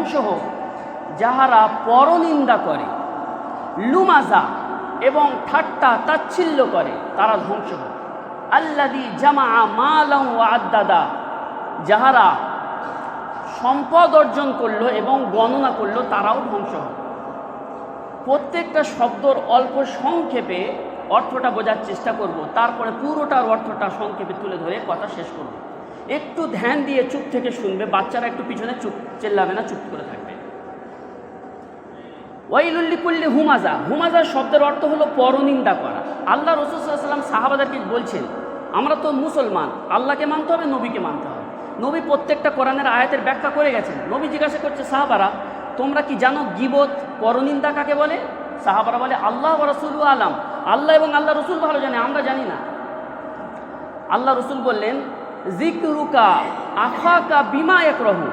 ধ্বংস হোক যাহারা পরনিন্দা করে, লুমাজা এবং ঠাট্টা তাচ্ছিল্য করে, তারা ধ্বংস হোক। আল্লাযী জামাআ মালান ওয়া আদ্দাদা, যাহারা সম্পদ অর্জন করলো এবং গণনা করলো, তারাও ধ্বংস হোক। প্রত্যেকটা শব্দর অল্প সংক্ষেপে অর্থটা বোঝার চেষ্টা করব, তারপরে পুরোটার অর্থটা সংক্ষেপে তুলে ধরে কথা শেষ করব। একটু ধ্যান দিয়ে চুপ থেকে শুনবে, বাচ্চারা একটু পিছনে চুপ, চেল্লাবে না, চুপ করে থাকবে। ওয়াইলুল লিকুল্লি হুমাজা, হুমাজা শব্দের অর্থ হলো পরনিন্দা করা। আল্লাহ রাসূল সাল্লাল্লাহু আলাইহি ওয়াসাল্লাম সাহাবাদেরকে বলছেন, আমরা তো মুসলমান, আল্লাহকে মানতে হবে, নবীকে মানতে হবে। নবী প্রত্যেকটা কোরআনের আয়াতের ব্যাখ্যা করে গেছেন। নবী জিজ্ঞাসা করছে সাহাবারা, তোমরা কি জানো গীবত, পরনিন্দা কাকে বলে? সাহাবারা বলে, আল্লাহ ওয়া রাসূলু আলাম, আল্লাহ এবং আল্লাহ রসুল ভালো জানে, আমরা জানি না। আল্লাহ রসুল বললেন, যিকরুকা আখাকা বিমা ইয়াকরাহু,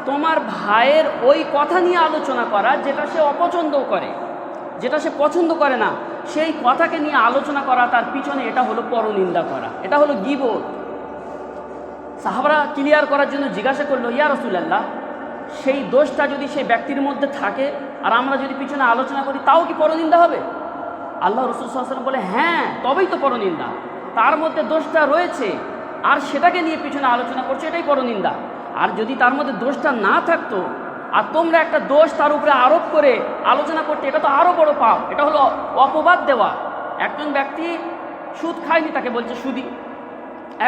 তোমার ভাইয়ের ওই কথা নিয়ে আলোচনা করা যেটা সে অপছন্দ করে, যেটা সে পছন্দ করে না, সেই কথাকে নিয়ে আলোচনা করা, তার পিছনে, এটা হলো পরনিন্দা করা, এটা হলো গীবত। সাহাবারা ক্লিয়ার করার জন্য জিজ্ঞাসা করলো, ইয়া রাসূলুল্লাহ, সেই দোষটা যদি সেই ব্যক্তির মধ্যে থাকে আর আমরা যদি পিছনে আলোচনা করি, তাও কি পরনিন্দা হবে? আল্লাহ রাসূল সাল্লাল্লাহু আলাইহি ওয়াসাল্লাম বলে, হ্যাঁ, তবেই তো পরনিন্দা। তার মধ্যে দোষটা রয়েছে আর সেটাকে নিয়ে পিছনে আলোচনা করছে, এটাই পরনিন্দা। আর যদি তার মধ্যে দোষটা না থাকতো আর তোমরা একটা দোষ তার উপরে আরোপ করে আলোচনা করতে, এটা তো আরও বড় পাপ, এটা হলো অপবাদ দেওয়া। একজন ব্যক্তি সুদ খায়নি, তাকে বলছে সুদী।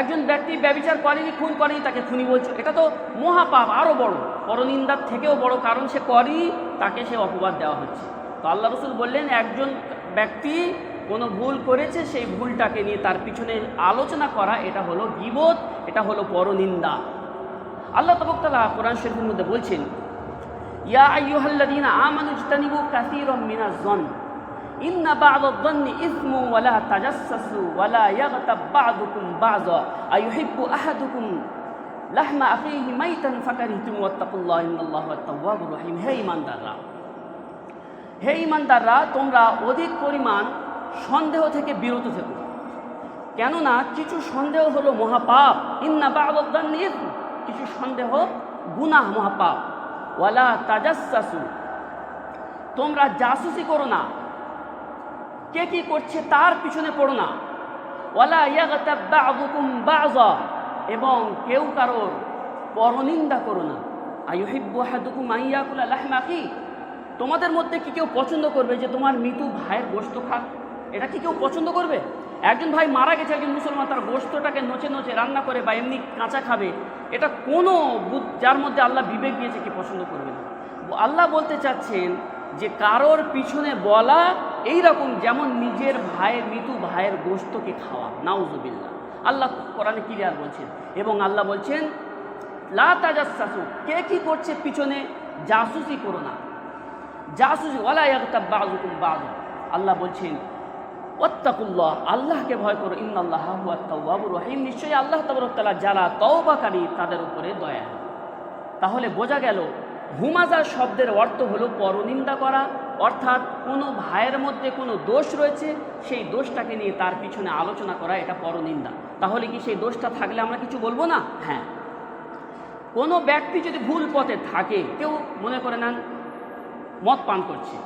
একজন ব্যক্তি ব্যভিচার করেনি, খুন করেনি, তাকে খুনি বলছে, এটা তো মহাপাপ, আরও বড়, পরনিন্দার থেকেও বড়, কারণ সে করেনি, তাকে সে অপবাদ দেওয়া হচ্ছে। তো আল্লাহ রাসূল বললেন, একজন ব্যক্তি কোনো ভুল করেছে, সেই ভুলটাকে নিয়ে তার পিছনে আলোচনা করা, এটা হলো গীবত, এটা হলো পরনিন্দা। আল্লাহ তাআলা কোরআন শরীফের মধ্যে বলছেন, ইয়া আইয়ুহাল্লাযীনা আমানু ইজতানিবু কাসীরাম মিনাজ-যন ইন্না বা'দায-যন্নি ইসমু ওয়া লা তাজাসসাসু ওয়া লা ইয়াগতাব বা'দুকুম বা'যা আইয়ুহিব্বু আহাদুকুম লাহমা আখিহি মাইতান ফাকারিহতুম ওয়াত্তাকুল্লাহ ইন্নাল্লাহা আত-তাওয়াবুর রহিম। হে ঈমানদাররা, তোমরা অধিক পরিমাণ সন্দেহ থেকে বিরত থেকো, কেননা কিছু সন্দেহ হলো মহাপাপ। ইন্না বা'দায-যন্নি ইসম, কিছু সন্দেহ গুনাহ, মহাপাপ। ওয়ালা তাজাসসাসু, তোমরা জাসুসি করো না, কে কি করছে তার পিছনে পড়ো না। ওয়ালা ইয়াগতাব বা'দুকুম বা'যা, এবং কেউ কারোর পরনিন্দা করো না। আইয়ুহিব্বু আহাদুকুম আন ইয়াকুলা লাহমা আখিহি, তোমাদের মধ্যে কি কেউ পছন্দ করবে যে তোমার মৃত্যু ভাইয়ের গোশত খাক? এটা কি কেউ পছন্দ করবে? একজন ভাই মারা গেছে, একজন মুসলমান তার গোশতটাকে নচে নচে রান্না করে বা এমনি কাঁচা খাবে, এটা কোনো যার মধ্যে আল্লাহ বিবেক দিয়েছে কি পছন্দ করবে না? আল্লাহ বলতে চাচ্ছেন যে কারোর পিছনে বলা এইরকম যেমন নিজের ভাইয়ের, মৃত্যু ভাইয়ের গোশতকে খাওয়া, নাউজুবিল্লাহ। আল্লাহ কোরআনে ক্লিয়ার বলছেন। এবং আল্লাহ বলছেন, লা তাজাসসাসু, কে কি করছে পিছনে জাসুসি করো না। জাসুসি, ওয়ালা ইয়াগতাব বা'দুকুম বা'যা, আল্লাহ বলছেন ওয়াত্তাকুল্লাহ, আল্লাহকে ভয় করো, ইন্নাল্লাহা হুয়াত তাওয়াবুর রহিম, নিশ্চয়ই আল্লাহ তাবারক ওয়া তাআলা যারা তওবাকারী তাদের উপরে দয়া। তাহলে বোঝা গেল হুমাজা শব্দের অর্থ হলো পরনিন্দা করা, অর্থাৎ কোনো ভাইয়ের মধ্যে কোনো দোষ রয়েছে, সেই দোষটাকে নিয়ে তার পিছনে আলোচনা করা, এটা পরনিন্দা। তাহলে কি সেই দোষটা থাকলে আমরা কিছু বলবো না? হ্যাঁ, কোনো ব্যক্তি যদি ভুল পথে থাকে, কেউ মনে করে নেন মদ পান করছে,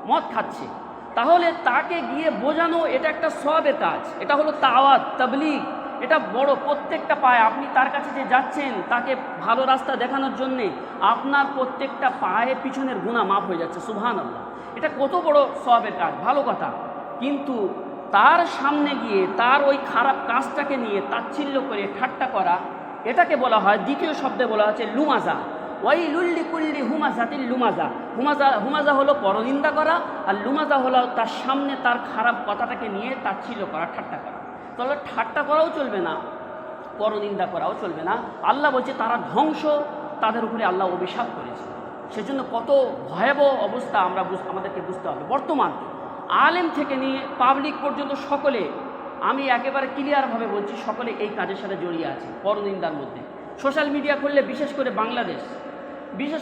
মদ খাচ্ছে, তাহলে তাকে গিয়ে বোঝানো, এটা একটা সওয়াবের কাজ, এটা হলো দাওয়াত, তাবলীগ, এটা বড়। প্রত্যেকটা পায়ে আপনি তার কাছে যে যাচ্ছেন, তাকে ভালো রাস্তা দেখানোর জন্যে আপনার প্রত্যেকটা পায়ে পিছনের গুনাহ মাফ হয়ে যাচ্ছে, সুবহানাল্লাহ। এটা কত বড় সওয়াবের কাজ, ভালো কথা। কিন্তু তার সামনে গিয়ে তার ওই খারাপ কাজটাকে নিয়ে তাচ্ছিল্য করে ঠাট্টা করা, এটাকে বলা হয়, দ্বিতীয় শব্দে বলা হচ্ছে লুমাজা। ওয়াইলুল লিকুল্লি হুমাজাতিল লুমাজা। হুমাজা হলো পরনিন্দা করা, আর লুমাজা হলো তার সামনে তার খারাপ কথাটাকে নিয়ে তাচ্ছিল্য করা, ঠাট্টা করা। তাহলে ঠাট্টা করাও চলবে না, পরনিন্দা করাও চলবে না। আল্লাহ বলছে তারা ধ্বংস, তাদের উপরে আল্লাহ অভিশাপ করেছে। সেজন্য কত ভয়াবহ অবস্থা আমাদেরকে বুঝতে হবে। বর্তমান আলেম থেকে নিয়ে পাবলিক পর্যন্ত সকলে, আমি একেবারে ক্লিয়ারভাবে বলছি, সকলে এই কাজের সাথে জড়িয়ে আছে, পরনিন্দার মধ্যে। সোশ্যাল মিডিয়া করলে বিশেষ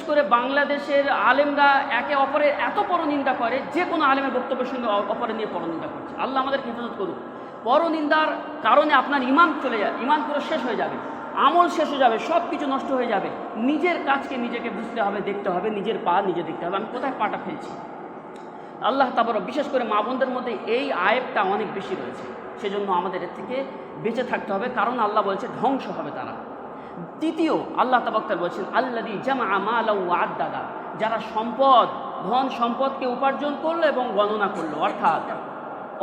করে বাংলাদেশের আলেমরা একে অপরের এত পরনিন্দা করে, যে কোনো আলেমের বক্তব্যের সঙ্গে অপরে নিয়ে পরনিন্দা করছে। আল্লাহ আমাদের হেফাজত করুক। পরনিন্দার কারণে আপনার ইমান চলে যায়, ইমান পুরো শেষ হয়ে যাবে। আমল শেষ হয়ে যাবে, সব কিছু নষ্ট হয়ে যাবে। নিজের কাজকে নিজেকে বুঝতে হবে, দেখতে হবে, নিজের পা নিজে দেখতে হবে, আমি কোথায় পাটা ফেলছি। আল্লাহ তাবারক বিশেষ করে মা বোনদের মধ্যে এই আয়েবটা অনেক বেশি রয়েছে, সেজন্য আমাদের এর থেকে বেঁচে থাকতে হবে, কারণ আল্লাহ বলছে ধ্বংস হবে তারা। তৃতীয়, আল্লাহ তাবারক বলছেন আল্লাযী জামআ মালাও ওয়া আদ্দাদা, যারা ধন সম্পদকে উপার্জন করলো এবং গণনা করলো, অর্থাৎ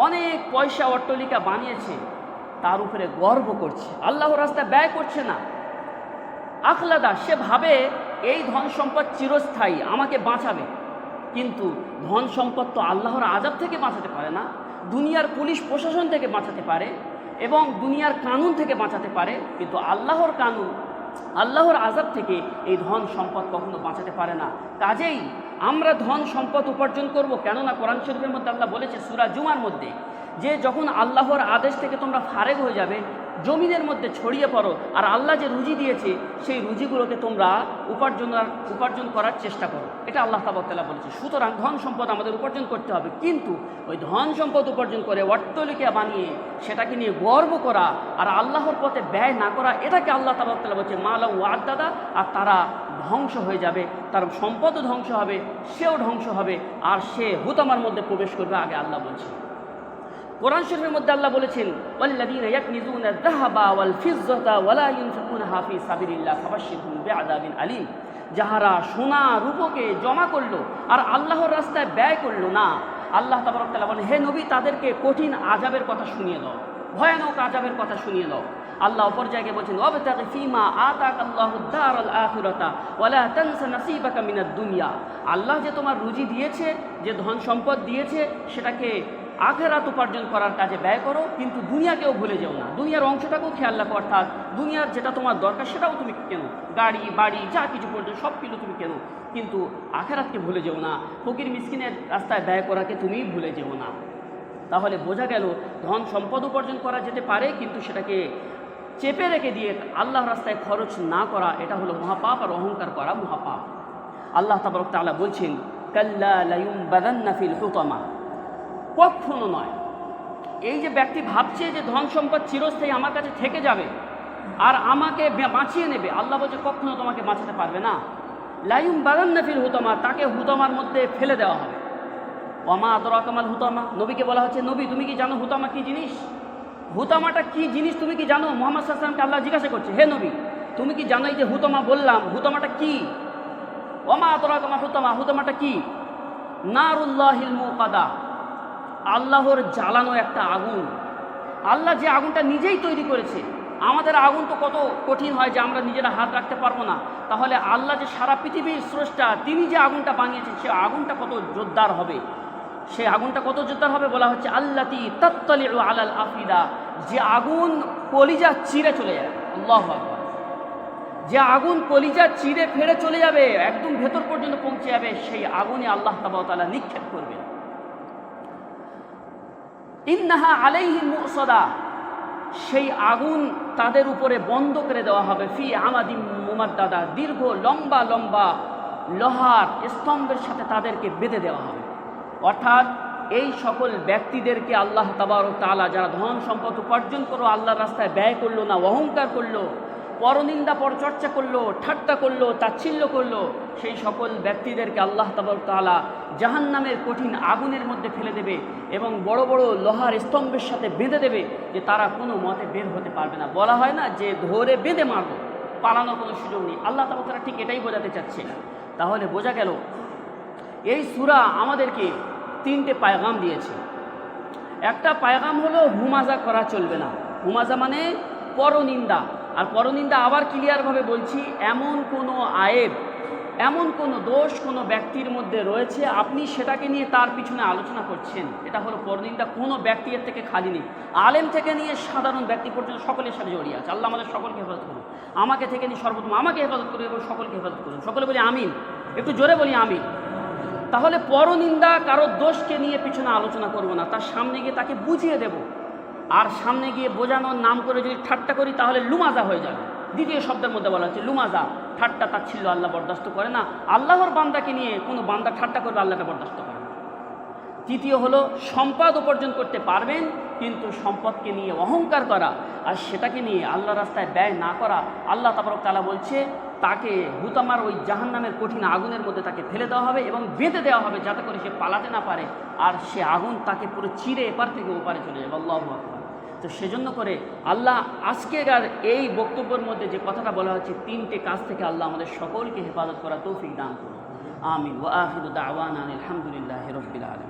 অনেক পয়সা অট্টালিকা বানিয়েছে, তার উপরে গর্ব করছে, আল্লাহর রাস্তায় ব্যয় করছে না। আখলাদা, সে ভাবে এই ধন সম্পদ চিরস্থায়ী, আমাকে বাঁচাবে, কিন্তু ধন সম্পদ তো আল্লাহর আযাব থেকে বাঁচাতে পারে না, দুনিয়ার পুলিশ প্রশাসন থেকে বাঁচাতে পারে এবং দুনিয়ার কানুন থেকে বাঁচাতে পারে, কিন্তু আল্লাহর কানুন, আল্লাহর আযাব থেকে এই ধন সম্পদ কখনো বাঁচাতে পারে না। কাজেই আমরা ধন সম্পদ উপার্জন করব, কেননা কোরআন শরীফের মধ্যে আল্লাহ বলেছে সূরা জুমার মধ্যে, যে যখন আল্লাহর আদেশ থেকে তোমরা ফারেগ হয়ে যাবে, জমিনের মধ্যে ছড়িয়ে পড়ো, আর আল্লাহ যে রুজি দিয়েছে সেই রুজিগুলোকে তোমরা উপার্জন করার চেষ্টা করো, এটা আল্লাহ তাআলা বলেছে। সুতরাং ধন সম্পদ আমাদের উপার্জন করতে হবে, কিন্তু ওই ধন সম্পদ উপার্জন করে অট্টালিকা বানিয়ে সেটাকে নিয়ে গর্ব করা আর আল্লাহর পথে ব্যয় না করা, এটাকে আল্লাহ তাআলা বলছে মালাউ ওয়া আদ্দাদা, আর তারা ধ্বংস হয়ে যাবে, তার সম্পদও ধ্বংস হবে, সেও ধ্বংস হবে, আর সে হুতামার মধ্যে প্রবেশ করবে, আগে আল্লাহ বলছে। কোরআন শরীফের মধ্যে আল্লাহ বলেছেন ওয়াল্লাযীনা ইয়াকনিজুনা আয-যাহাবা ওয়াল ফিজ্জাতা ওয়া লা ইউনফিকুনাহা ফী সাবিলিল্লাহ ফাবাশশিরহুম বিআযাবিন আলীম, যাহারা সোনা রূপকে জমা করলো আর আল্লাহর রাস্তায় ব্যয় করলো না, আল্লাহ তাবারক তাআলা বলেন হে নবী তাদেরকে কঠিন আযাবের কথা শুনিয়ে দাও, ভয়ানক আযাবের কথা শুনিয়ে দাও। আল্লাহ অপর জায়গায় বলছেন ওয়াবতাগি ফীমা আতাকাল্লাহুদ দারাল আখিরাতা ওয়া লা তানসা নাসীবাকা মিনাদ দুনিয়া, আল্লাহ যে তোমার রুজি দিয়েছে, যে ধন সম্পদ দিয়েছে, সেটাকে আখিরাত উপার্জন করার কাজে ব্যয় করো, কিন্তু দুনিয়াকেও ভুলে যেও না, দুনিয়ার অংশটাকেও খেয়াল রাখো, অর্থাৎ দুনিয়ার যেটা তোমার দরকার সেটাও তুমি কেনো, গাড়ি বাড়ি যা কিছু পর্যন্ত সব কিছু তুমি কেনো, কিন্তু আখিরাতকে ভুলে যেও না, ফকির মিসকিনের রাস্তায় ব্যয় করাকে তুমি ভুলে যেও না। তাহলে বোঝা গেল ধন সম্পদ উপার্জন করা যেতে পারে, কিন্তু সেটাকে চেপে রেখে দিয়ে আল্লাহর রাস্তায় খরচ না করা, এটা হলো মহাপাপ, আর অহংকার করা মহাপাপ। আল্লাহ তাবারক তাআলা বলছেন কাল্লা লায়ুমবাদান্না ফিল হুতামা, কখনো নয়। এই যে ব্যক্তি ভাবছে যে ধন সম্পদ চিরস্থায়ী আমার কাছে থেকে যাবে আর আমাকে বাঁচিয়ে নেবে, আল্লাহ বলছে কখনো তোমাকে বাঁচাতে পারবে না। লায়ুমবাদান্না ফিল হুতামা, তাকে হুতামার মধ্যে ফেলে দেওয়া হবে। ওয়ামা আদরাকা মাল হুতামা, নবীকে বলা হচ্ছে নবী তুমি কি জানো হুতামা কি জিনিস? হুতামাটা কি জিনিস তুমি কি জানো? মুহাম্মদ সাল্লাল্লাহু আলাইহি ওয়াসাল্লামকে আল্লাহ জিজ্ঞাসা করছে হে নবী তুমি কি জানো এই যে হুতামা বললাম, হুতামাটা কি? ওয়ামা আদরাকা মাল হুতামা, হুতামাটা কি? নারুল্লাহিল মুকাদা, আল্লাহর জ্বালানো একটা আগুন। আল্লাহ যে আগুনটা নিজেই তৈরি করেছে, আমাদের আগুন তো কত কঠিন হয় যে আমরা নিজেরা হাত রাখতে পারবো না, তাহলে আল্লাহ যে সারা পৃথিবীর স্রষ্টা, তিনি যে আগুনটা বানিয়েছেন সে আগুনটা কত জোরদার হবে, সে আগুনটা কত জোরদার হবে বলা হচ্ছে আল্লাতী তাত্তালিউ আলাল আফিদা, যে আগুন কলিজা চিরে চলে যাবে। আল্লাহু আকবার, যে আগুন কলিজা চিরে ফেড়ে চলে যাবে, একদম ভেতর পর্যন্ত পৌঁছে যাবে, সেই আগুনে আল্লাহ তাআলা নিক্ষেপ করবে। ইন্নাহা আলাইহিম মুসাদা, সেই আগুন তাদের উপরে বন্ধ করে দেওয়া হবে। ফি আমাদিম মুমাদ্দাদা, দীর্ঘ লম্বা লম্বা লোহার স্তম্ভের সাথে তাদেরকে বেঁধে দেওয়া হবে। অর্থাৎ এই সকল ব্যক্তিদেরকে আল্লাহ তাবারক তাআলা, যারা ধন সম্পদ উপার্জন করলো, আল্লাহর রাস্তায় ব্যয় করলো না, অহংকার করলো, পরনিন্দা পরচর্চা করলো, ঠাট্টা করলো, তাচ্ছিল্য করলো, সেই সকল ব্যক্তিদেরকে আল্লাহ তাবারক তাআলা জাহান্নামের কঠিন আগুনের মধ্যে ফেলে দেবে এবং বড় বড় লোহার স্তম্ভের সাথে বেঁধে দেবে, যে তারা কোনো মতে বের হতে পারবে না। বলা হয় না যে ধরে বেঁধে মারবো, পালানোর কোনো সুযোগ নেই। আল্লাহ তাআলা ঠিক এটাই বোঝাতে চাচ্ছে। তাহলে বোঝা গেল এই সূরা আমাদেরকে তিনটে পায়গাম দিয়েছে। একটা পায়গাম হলো হুমাজা করা চলবে না, হুমাজা মানে পরনিন্দা। আর পরনিন্দা আবার ক্লিয়ারভাবে বলছি, এমন কোনো আয়েব, এমন কোনো দোষ কোনো ব্যক্তির মধ্যে রয়েছে, আপনি সেটাকে নিয়ে তার পিছনে আলোচনা করছেন, এটা হলো পরনিন্দা। কোনো ব্যক্তি এর থেকে খালি নেই, আলেম থেকে নিয়ে সাধারণ ব্যক্তি পর্যন্ত সকলের সাথে জড়িয়ে আছে। আল্লাহ আমাদের সকলকে হেফাজত করুন, আমাকে থেকে নিয়ে সর্বপ্রথম আমাকে হেফাজত করুন এবং সকলকে হেফাজত করুন। সকলে বলি আমিন, একটু জোরে বলি আমিন। তাহলে পরনিন্দা, কারোর দোষকে নিয়ে পিছনে আলোচনা করব না, তার সামনে গিয়ে তাকে বুঝিয়ে দেব। আর সামনে গিয়ে বোঝানোর নাম করে যদি ঠাট্টা করি তাহলে লুমাজা হয়ে যাবে। দ্বিতীয় শব্দের মধ্যে বলা হচ্ছে লুমাজা, ঠাট্টা তাচ্ছিল্য আল্লাহ বরদাস্ত করে না। আল্লাহর বান্দাকে নিয়ে কোনো বান্দা ঠাট্টা করবে, আল্লাহকে বরদাস্ত করে না। তৃতীয় হলো সম্পদ উপার্জন করতে পারবেন, কিন্তু সম্পদকে নিয়ে অহংকার করা আর সেটাকে নিয়ে আল্লাহ রাস্তায় ব্যয় না করা, আল্লাহ তাবারক তাআলা বলছে তাকে হুতামার ওই জাহান্নামের কঠিন আগুনের মধ্যে তাকে ফেলে দেওয়া হবে এবং বেঁধে দেওয়া হবে যাতে করে সে পালাতে না পারে, আর সে আগুন তাকে পুরো চিরে এপার থেকে ওপারে চলে যাবে। আল্লাহু আকবার। তো সেজন্য করে আল্লাহ আজকের এই বক্তব্যের মধ্যে যে কথাটা বলা হচ্ছে, তিনটে কাজ থেকে আল্লাহ আমাদের সকলকে হেফাজত করা তৌফিক দান করুন। আমিন। ওয়া আখিরু দাওয়ানা আলহামদুলিল্লাহি রাব্বিল আলামিন।